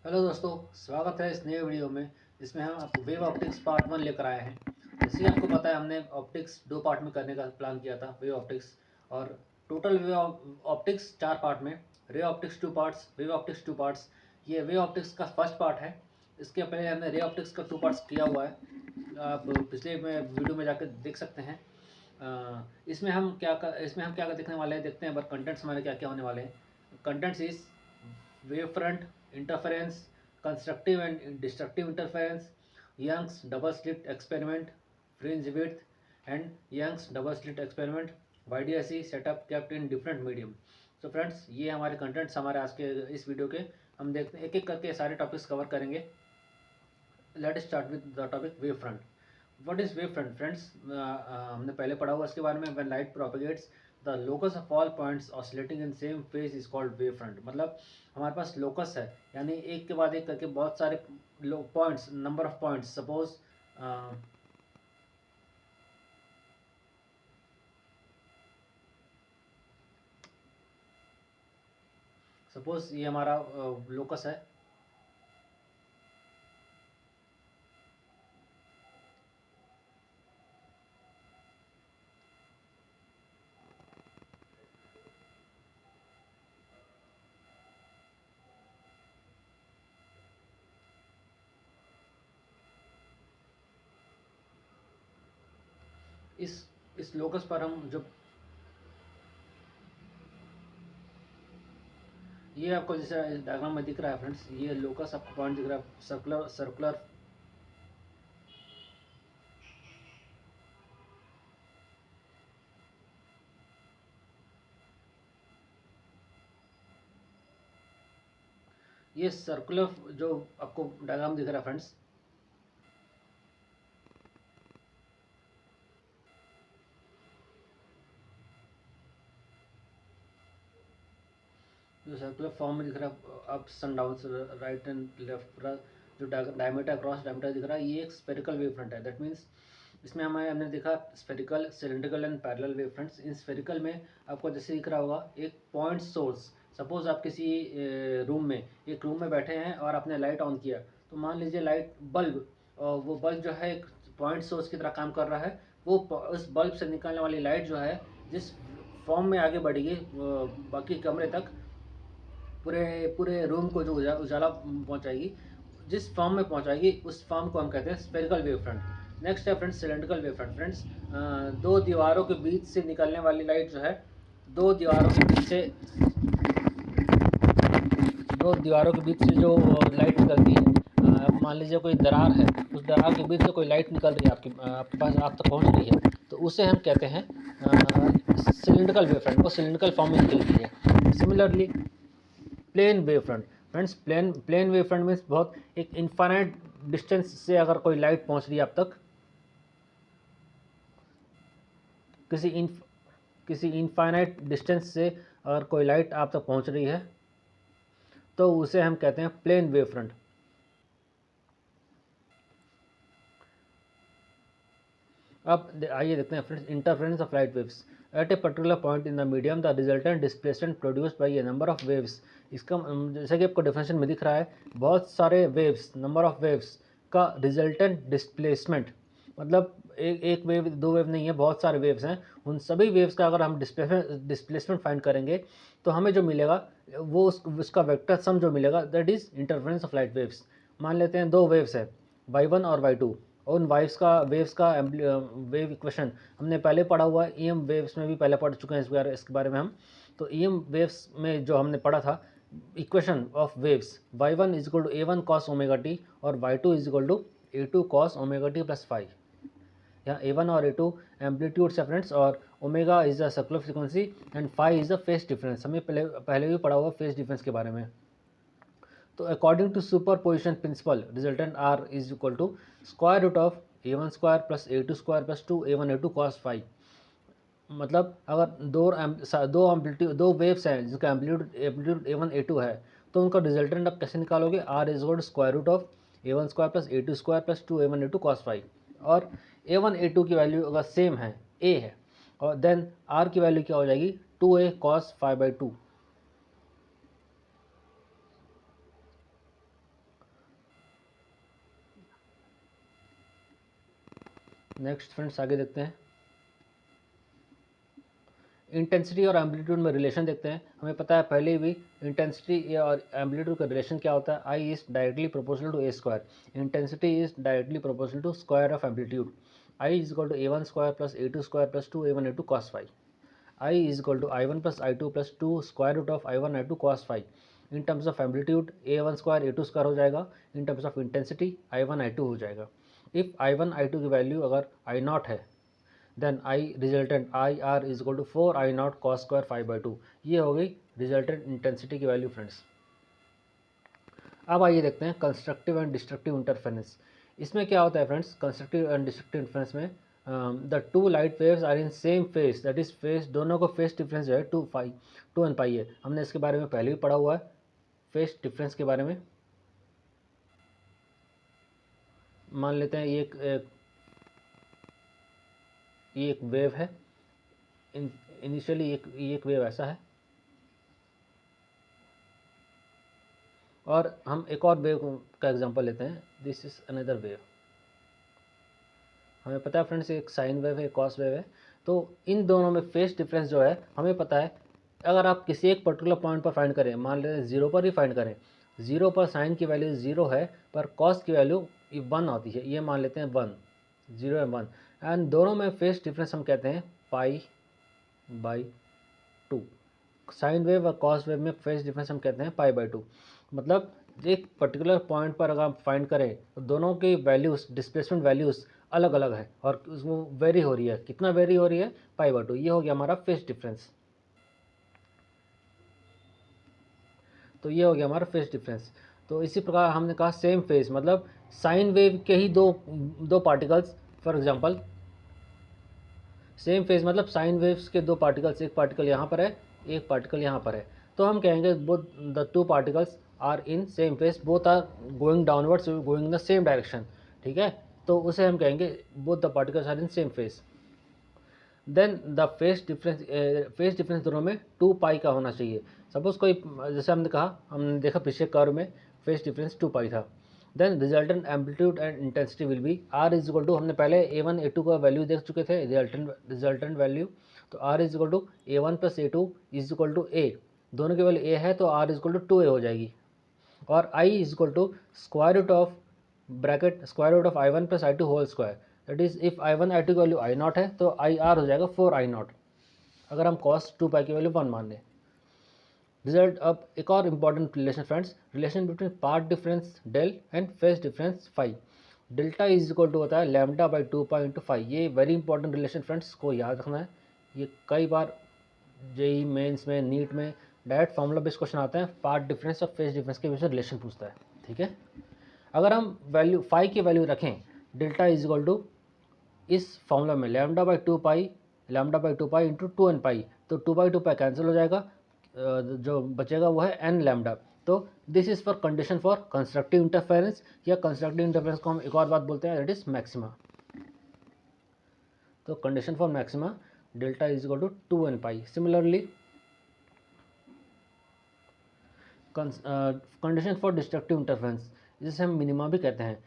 Hello दोस्तों, स्वागत है इस नए वीडियो में जिसमें हम आपको वेव ऑप्टिक्स पार्ट 1 लेकर आए हैं। जैसे कि आपको पता है, हमने ऑप्टिक्स 2 पार्ट में करने का प्लान किया था, वेव ऑप्टिक्स। और टोटल वेव ऑप्टिक्स 4 पार्ट में, ray optics 2 parts, wave optics 2 parts. ये वेव ऑप्टिक्स का फर्स्ट पार्ट है। इसके पहले हमने रे ऑप्टिक्स का 2 पार्ट्स किया हुआ है। आप पिछले में वीडियो में जाकर देख सकते हैं। इसमें हम क्या देखने वाले हैं, देखते हैं। बट कंटेंट्स हमारे क्या क्या होने वाले हैं। Contents is wavefront interference, constructive and destructive interference, Young's double slit experiment, fringe width, and Young's double slit experiment, YDSE setup kept in different medium. So friends, ये हमारे कंटेंट्स हमारे आज के इस वीडियो के। हम देखते हैं एक एक करके सारे टॉपिक्स कवर करेंगे। Let start with the topic wave front. What is wave front friends? हमने पहले पढ़ा हुआ इसके बारे में। When light propagates the locus of all points oscillating in same phase is called wave front. मतलब हमारे पास लोकस है, यानी एक के बाद एक करके बहुत सारे points, number of points. Suppose ये हमारा लोकस है। इस लोकस पर हम जो ये आपको जैसे डायग्राम में दिख रहा है फ्रेंड्स, ये लोकस आपको पॉइंट दिख रहा है, सर्कुलर सर्कुलर। ये सर्कुलर जो आपको डायग्राम दिख रहा है फ्रेंड्स, जो सर्कुलर फॉर्म में दिख रहा है, ups and downs, right and left, जो डायमीटर क्रॉस डायमीटर दिख रहा है, ये एक स्फेरिकल वेव फ्रंट है। दैट मीन्स इसमें हमने देखा spherical, cylindrical and parallel wave fronts. In spherical में आपको जैसे दिख रहा होगा एक पॉइंट सोर्स। सपोज आप किसी एक रूम में बैठे हैं और आपने लाइट ऑन किया, तो मान लीजिए लाइट बल्ब, और वो बल्ब जो है एक पॉइंट सोर्स की तरह काम कर रहा है। वो उस बल्ब से निकलने वाली लाइट जो है, जिस फॉर्म में आगे बढ़ेगी बाकी कमरे तक, पूरे पूरे रूम को जो उजाला पहुंचाएगी, जिस फॉर्म में पहुंचाएगी, उस फॉर्म को हम कहते हैं स्फेरिकल वेव फ्रंट। नेक्स्ट है friends cylindrical wave front. Friends, दो दीवारों के बीच से निकलने वाली लाइट जो है, दो दीवारों के बीच से दो दीवारों के बीच से जो लाइट निकलती है, मान लीजिए कोई दरार है, उस दरार के बीच से कोई लाइट निकल रही है, आपके पास, आप तक पहुंच रही है, तो उसे हम कहते हैं सिलेंड्रिकल वेव फ्रंट। वो सिलेंड्रिकल फॉर्म में निकलती है। Similarly plane wave front. Friends, plane wave front means बहुत एक इनफाइनाइट डिस्टेंस से अगर कोई लाइट पहुंच रही है आप तक, किसी इनफाइनाइट डिस्टेंस से अगर कोई लाइट आप तक पहुंच रही है, तो उसे हम कहते हैं प्लेन वेव फ्रंट। अब आइए देखते हैं friends, interference of light waves at a particular point in the medium, the resultant displacement produced by a number of waves. इसका जैसे कि आपको डेफिनेशन में दिख रहा है, बहुत सारे वेव्स, नंबर ऑफ वेव्स का रिजल्टेंट डिस्प्लेसमेंट। मतलब एक वेव, दो वेव नहीं है, बहुत सारे वेव्स हैं। उन सभी वेव्स का अगर हम डिस्प्लेसमेंट फाइंड करेंगे, तो हमें जो मिलेगा वो उसका वेक्टर सम जो मिलेगा, that is interference of light waves. मान लेते हैं दो वेव्स है, y1 और y2, और उन वेव्स का वेव इक्वेशन हमने पहले पढ़ा हुआ है। ईएम वेव्स में भी पहले पढ़ चुके हैं इसके बारे में हम। तो ईएम वेव्स में जो हमने पढ़ा था, equation of waves, y1 is equal to a1 cos omega t, और y2 is equal to a2 cos omega t plus five. यहाँ a1 और a2 एम्पलीट्यूड्स है फ्रेंड्स, और omega is the circular frequency and five is the phase difference. हमें पहले भी पढ़ा हुआ फेज डिफरेंस के बारे में। तो according to superposition principle, resultant R is equal to square root of a1 square plus a2 square plus 2 a1 a2 cos five. मतलब अगर दो वेव्स हैं जिसका एम्पलीट्यूड a1 a2 है, तो उनका रिजल्टेंट आप कैसे निकालोगे? R is equal to square root of a1 square plus a2 square plus 2 a1 a2 cos five. और a1 a2 की वैल्यू अगर सेम है, a है, और देन आर की वैल्यू क्या हो जाएगी? 2a cos 5/2। नेक्स्ट फ्रेंड्स आगे देखते हैं, इंटेंसिटी और एम्पलीट्यूड में रिलेशन देखते हैं। हमें पता है पहले भी इंटेंसिटी और एम्पलीट्यूड का रिलेशन क्या होता है, I is directly proportional to A square. Intensity is directly proportional to square of amplitude. I is equal to A one square plus A two square plus 2a1 a2 cos phi. I is equal to I one plus I two plus 2 square root of I one I two cos phi. In terms of amplitude A one square A two square हो जाएगा, in terms of intensity I one I two हो जाएगा। If I one आई2 की value अगर I naught है, then I resultant I R is equal to 4 I naught cos square 5/2। ये हो गई रिजल्टेंट इंटेंसिटी की वैल्यू फ्रेंड्स। अब आइए देखते हैं कंस्ट्रक्टिव एंड डिस्ट्रक्टिव इंटरफेरेंस। इसमें क्या होता है friends, constructive and destructive interference में the two light waves are in same phase, that is phase, दोनों को फेस डिफरेंस जो है 2n पाई है। हमने इसके बारे में पहले भी पढ़ा हुआ है, फेस डिफरेंस के बारे में। मान लेते हैं ये एक वेव है, इनिशियली ये एक वेव ऐसा है, और हम एक और वेव का एग्जांपल लेते हैं, दिस इज अनदर वेव। हमें पता है फ्रेंड्स एक साइन वेव है, कॉस वेव है। तो इन दोनों में फेस डिफरेंस जो है हमें पता है, अगर आप किसी एक पर्टिकुलर पॉइंट पर फाइंड करें, मान लेते 0 पर ही फाइंड करें, 0 पर साइन की वैल्यू 0 है पर कॉस की वैल्यू 1 आती है, ये मान लेते हैं 1, 0 एंड 1, एंड दोनों में फेस डिफरेंस हम कहते हैं π/2। साइन वेव और कॉस वेव में फेस डिफरेंस हम कहते हैं π/2। मतलब एक पर्टिकुलर पॉइंट पर अगर आप फाइंड करें तो दोनों की वैल्यूज़, डिस्प्लेसमेंट वैल्यूज़ अलग अलग है और वो वेरी हो रही है। कितना वेरी हो रही है, π/2। ये हो गया हमारा फेस डिफरेंस। तो ये हो गया हमारा फेस डिफरेंस। तो इसी प्रकार हमने कहा सेम फेस, मतलब साइन वेव के ही दो particles, for example same phase मतलब साइन वेव्स के दो पार्टिकल्स, एक पार्टिकल यहाँ पर है, एक पार्टिकल यहाँ पर है, तो हम कहेंगे both the two particles are in same phase, both are going downwards, going in the same direction. ठीक है, तो उसे हम कहेंगे both the particles are in same phase. Then the phase difference दोनों में 2π का होना चाहिए। सपोज कोई, जैसे हमने देखा पिछले कर्व में फेस डिफरेंस 2π था। Then resultant amplitude and intensity will be R is equal to, हमने पहले a1 a2 का वैल्यू देख चुके थे, रिजल्टेंट वैल्यू, तो R is equal to a1 plus a2 is equal to a, दोनों की वैल्यू a है तो R is equal to 2a हो जाएगी। और i is equal to square root of bracket square root of i1 plus i2 whole square, that is if i1 i2 की value i not है तो i r हो जाएगा 4 i not, अगर हम cos 2π की वैल्यू 1 मान लें। रिजल्ट, अब एक और important relation friends, relation between path difference del and phase difference phi. Delta is equal to होता है λ/2π इंटू फाई। ये वेरी इंपॉर्टेंट रिलेशन फ्रेंड्स, को याद रखना है। ये कई बार जेई मेंस में, नीट में डायरेक्ट फार्मूला बेस्ड क्वेश्चन आते हैं, पार्ट डिफरेंस और फेस डिफरेंस के बीच में रिलेशन पूछता है। ठीक है, अगर हम वैल्यू फाई की वैल्यू रखें, डेल्टा इज इक्वल टू इस फॉर्मूला में λ/2π इंटू 2n पाई, तो 2/2π कैंसिल हो जाएगा, जो बचेगा वो है n लैम्डा। तो this is for condition for constructive interference, या कंस्ट्रक्टिव इंटरफेरेंस को हम एक और बात बोलते हैं, दैट इज मैक्सिमा। तो condition for maxima delta is equal to 2n pi. Similarly condition for destructive interference, जिसे हम मिनिमा भी कहते हैं,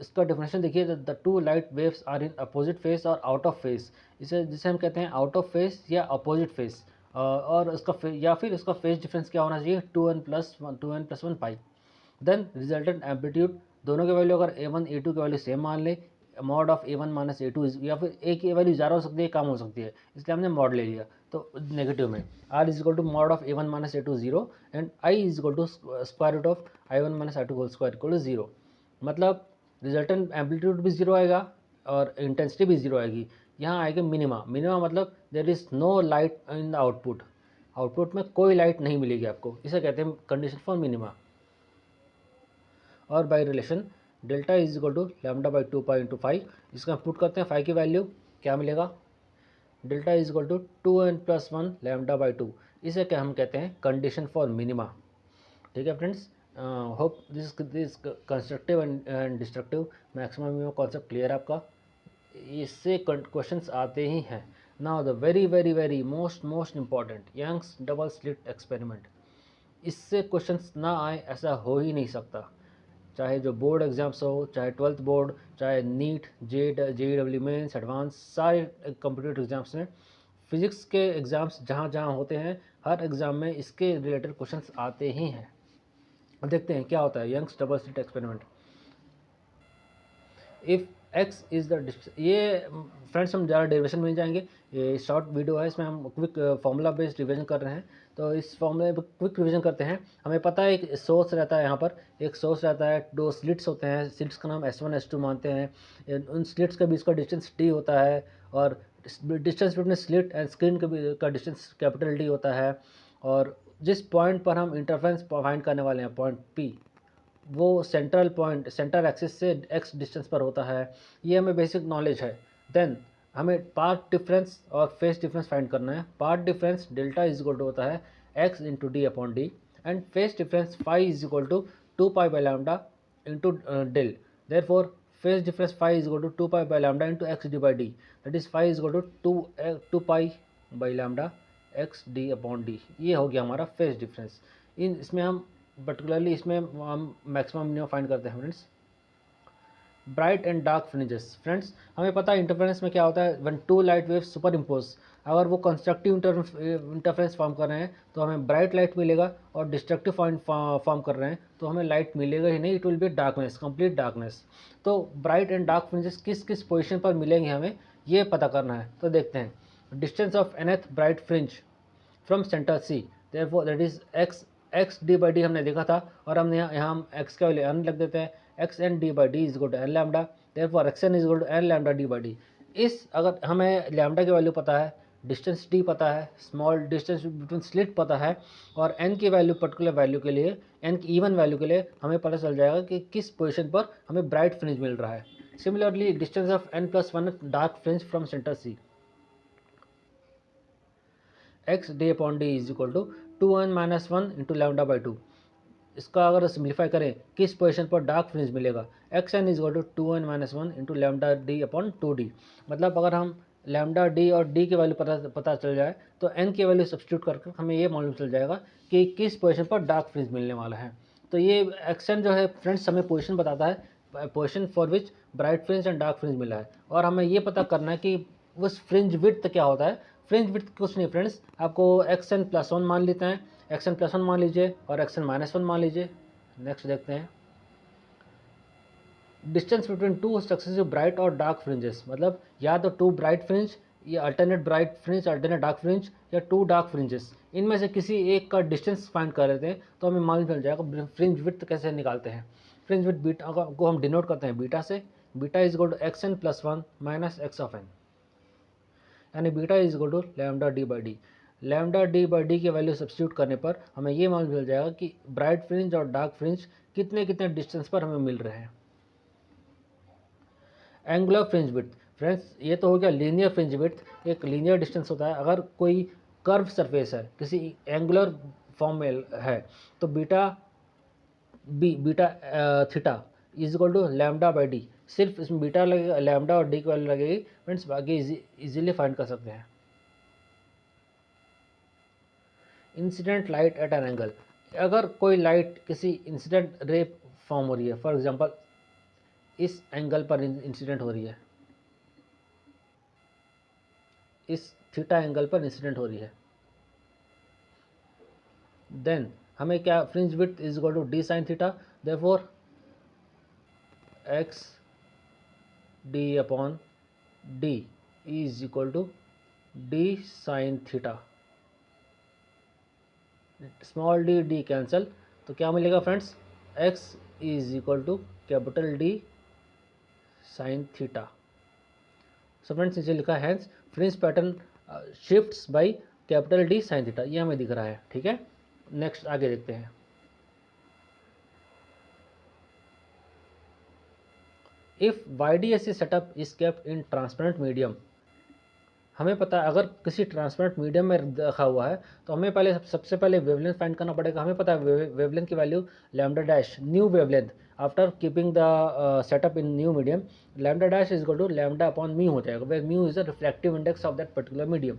इसका डेफिनेशन देखिए, the two light waves are in opposite phase और आउट ऑफ फेस, जिसे हम कहते हैं आउट ऑफ फेस या अपोजिट फेस, और इसका या फिर इसका फेस डिफरेंस क्या होना चाहिए, 2n+1 पाई। देन रिजल्टेंट एम्पलीट्यूड, दोनों के वैल्यू अगर a1 a2 की वैल्यू सेम मान ले, mod of a1 minus a2, या फिर a की वैल्यू ज़्यादा हो सकती है, कम हो सकती है, इसलिए हमने मॉड ले लिया, तो नेगेटिव में r is equal to mod of a1 minus a2 0 and i is equal to square root of i1 minus i2 whole square equal to 0। मतलब रिजल्टेंट एम्पलीट्यूड भी 0 आएगा और इंटेंसिटी भी 0 आएगी। यहाँ आएगा मिनिमा, मिनिमा मतलब there is no light in the output, output में कोई लाइट नहीं मिलेगी आपको, इसे कहते हैं कंडीशन फॉर मिनिमा। और by relation delta is equal to λ/2π into phi, इसका पुट करते हैं फाई की वैल्यू, क्या मिलेगा, delta is equal to 2n+1 λ/2, इसे क्या हम कहते हैं कंडीशन फॉर मिनिमा। ठीक है friends, hope this constructive and destructive maximum minimum concept clear है आपका। इससे क्वेश्चंस आते ही हैं। Now the very very very most important Young's double slit experiment, इससे क्वेश्चंस ना आए ऐसा हो ही नहीं सकता। चाहे जो बोर्ड एग्ज़ाम्स हो, चाहे 12th बोर्ड, चाहे नीट, जेईई मेंस, एडवांस, सारे कॉम्पिटिटिव एग्ज़ाम्स में फिज़िक्स के एग्ज़ाम्स जहाँ जहाँ होते हैं, हर एग्ज़ाम में इसके रिलेटेड क्वेश्चंस आते ही हैं। अब देखते हैं क्या होता है Young's double slit experiment. If x is the ये फ्रेंड्स हम ज़्यादा डेरिवेशन में नहीं जाएंगे, ये शॉर्ट वीडियो है, इसमें हम क्विक फार्मूला बेस्ड रिवीजन कर रहे हैं। तो इस फॉर्मूले पर क्विक रिवीजन करते हैं। हमें पता है एक सोर्स रहता है, यहाँ पर एक सोर्स रहता है, 2 स्लिट्स होते हैं, स्लिट्स का नाम S1 S2 मानते हैं। उन स्लिट्स के बीच का डिस्टेंस D होता है, और distance between slit and screen के बीच का डिस्टेंस कैपिटल D होता है। और जिस पॉइंट पर हम इंटरफेरेंस फाइंड करने वाले हैं, पॉइंट P, वो सेंट्रल पॉइंट सेंटर एक्सिस से x डिस्टेंस पर होता है। ये हमें बेसिक नॉलेज है। देन हमें पाथ डिफरेंस और फेस डिफरेंस फाइंड करना है। Path difference delta is equal to होता है x into D upon D, and phase difference phi is equal to 2 pi by lambda into del. Therefore phase difference phi is equal to 2 pi by lambda into x D by D, that is phi is equal to 2 pi by lambda x D upon D. ये हो गया हमारा phase difference. इसमें हम particularly इसमें हम maximum minimum find करते हैं friends. Bright and dark fringes, friends हमें पता है इंटरफेरेंस में क्या होता है, one two light waves super impose, अगर वो कंस्ट्रक्टिव इंटरफेरेंस फॉर्म कर रहे हैं तो हमें ब्राइट लाइट मिलेगा, और डिस्ट्रक्टिव फॉर्म कर रहे हैं तो हमें लाइट मिलेगा ही नहीं, it will be darkness, complete darkness. तो ब्राइट एंड डार्क फ्रिंजेस किस किस पोजिशन पर मिलेंगे हमें ये पता करना है। तो देखते हैं distance of nth bright fringe from center C, therefore that is x D by D हमने देखा था, और हमने यहाँ हम एक्स का वैल्यू एन लग देते हैं, x n D by D is equal to n lambda, therefore x n is equal to n lambda D by D. इस अगर हमें लैम्डा की वैल्यू पता है, डिस्टेंस डी पता है, स्मॉल डिस्टेंस बिटवीन स्लिट पता है, और एन की वैल्यू पर्टिकुलर वैल्यू के लिए, एन की इवन वैल्यू के लिए हमें पता चल जाएगा कि किस पोजिशन पर हमें ब्राइट फ्रिंज मिल रहा है। Similarly distance of n plus one dark fringe from center C, x D upon D is equal to 2n-1 into lambda by 2। इसका अगर सिम्प्लीफाई करें किस पोजीशन पर डार्क फ्रिंज मिलेगा, x n is equal to 2n-1 into lambda D upon 2d। मतलब अगर हम lambda D और डी की वैल्यू पता चल जाए तो एन की वैल्यू सब्स्टिट्यूट करके हमें ये मालूम चल जाएगा कि किस पोजीशन पर डार्क फ्रिंज मिलने वाला है। तो ये एक्स एन जो है फ्रेंड्स हमें पोजीशन बताता है, position for which bright fringe and dark fringe मिला है, और हमें ये पता करना है कि उस फ्रिंज विड्थ क्या होता है। फ्रिंज विड्थ कुछ नहीं फ्रेंड्स, आपको एक्स एन प्लस वन मान लेते हैं, एक्स एन प्लस वन मान लीजिए और एक्स एन माइनस वन मान लीजिए। नेक्स्ट देखते हैं distance between two successive bright और डार्क फ्रिंजेस, मतलब या तो टू ब्राइट फ्रिंज, या alternate bright fringe, alternate dark fringe, या टू डार्क फ्रिंजेस, इनमें से किसी एक का डिस्टेंस फाइंड कर लेते हैं तो हमें मालूम चल जाएगा फ्रिंज विड्थ कैसे निकालते हैं। फ्रिंज विड्थ बीटा को हम डिनोट करते हैं बीटा से, beta is equal to X N plus one minus X of N, यानी beta is equal to lambda D by D. Lambda D by D की वैल्यू सब्स्टिट्यूट करने पर हमें ये मालूम चल जाएगा कि ब्राइट फ्रिंज और डार्क फ्रिंज कितने कितने डिस्टेंस पर हमें मिल रहे हैं। एंगुलर फ्रिंज विड्थ, फ्रेंड्स ये तो हो गया लीनियर फ्रिंज विड्थ, एक लीनियर डिस्टेंस होता है। अगर कोई कर्व सरफेस है किसी एंगुलर फॉर्म में है तो beta theta is equal to lambda by D, सिर्फ इसमें बीटा लगेगा, लैम्डा और डी की वैल्यू लगेगी फ्रेंड्स, बाकी इजीली फाइंड कर सकते हैं। Incident light at an angle, अगर कोई लाइट किसी इंसिडेंट रे फॉर्म हो रही है, फॉर एग्जांपल इस एंगल पर इंसिडेंट हो रही है, इस थीटा एंगल पर इंसिडेंट हो रही है, देन हमें क्या fringe width is equal to D sine theta, therefore x D upon D is equal to D sine theta, small D D cancel, तो क्या मिलेगा friends, x is equal to capital D sine theta. So friends नीचे लिखा है hence fringe pattern shifts by capital D sine theta, ये हमें दिख रहा है। ठीक है, नेक्स्ट आगे देखते हैं। If YDSC setup is kept in transparent medium, हमें पता है अगर किसी ट्रांसपेरेंट मीडियम में रखा हुआ है तो हमें पहले सबसे पहले वेवलेंथ फाइंड करना पड़ेगा। हमें पता है वेवलेंथ की value lambda dash new wavelength after keeping the setup in new medium, lambda dash is equal to lambda upon mu हो जाएगा, where mu is the reflective index of that particular medium.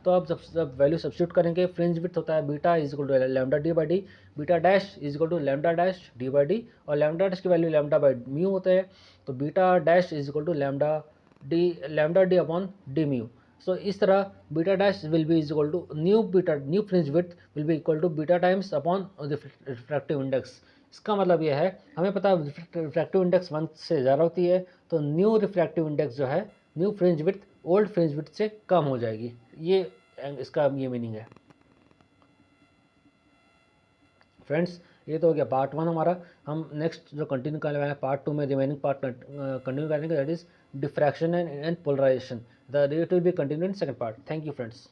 तो अब जब value substitute करेंगे, fringe width होता है beta is equal to lambda D by D, beta dash is equal to lambda dash D by D, और lambda dash की value lambda by mu होते हैं, तो beta dash is equal to lambda D upon D mu. So इस तरह beta dash will be is equal to new fringe width will be equal to beta times upon refractive index. इसका मतलब यह है, हमें पता है रिफ्रैक्टिव इंडेक्स 1 से ज़्यादा होती है, तो न्यू रिफ्रैक्टिव इंडेक्स जो है new fringe width old fringe width से कम हो जाएगी। ये इसका ये मीनिंग है फ्रेंड्स। ये तो हो गया पार्ट 1 हमारा। हम नेक्स्ट जो कंटिन्यू करने वाले हैं पार्ट 2 में रिमेनिंग पार्ट कंटिन्यू करेंगे, that is diffraction and polarisation. The rate will be continue in second part. Thank you friends.